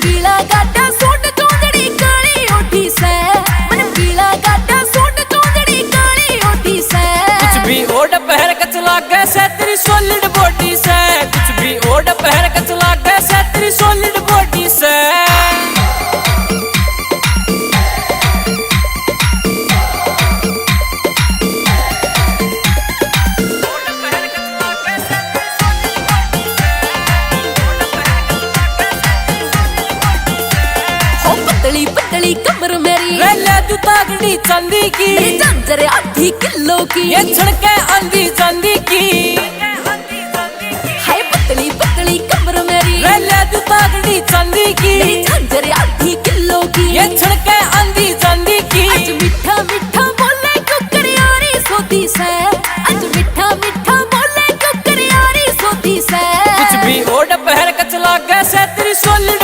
पीला गाटा सूट चौंदड़ी काली ओठी से, मन पीला गाटा सूट चौंदड़ी काली ओठी से। कुछ भी ओढ़ पहर के चला गए से तेरी सॉलिड बॉडी से, कुछ भी ओढ़ पहर के चला गए से तेरी सॉलिड बॉडी से। पतली पतली कमर मेरी ले तू तागड़ी चांदी की, मेरी झांझर आधी किलो की, ये छड़के आंधी चांदी की। हाय पतली पतली कमर मेरी ले तू तागड़ी चांदी की, मेरी झांझर आधी किलो की, ये छड़के आंधी चांदी की। आज मीठा मीठा बोले कुकर यारी सोती से, आज मीठा मीठा बोले कुकर यारी सोती से। कुछ भी ओढ़ पहर के चला गए से तेरी सॉलिड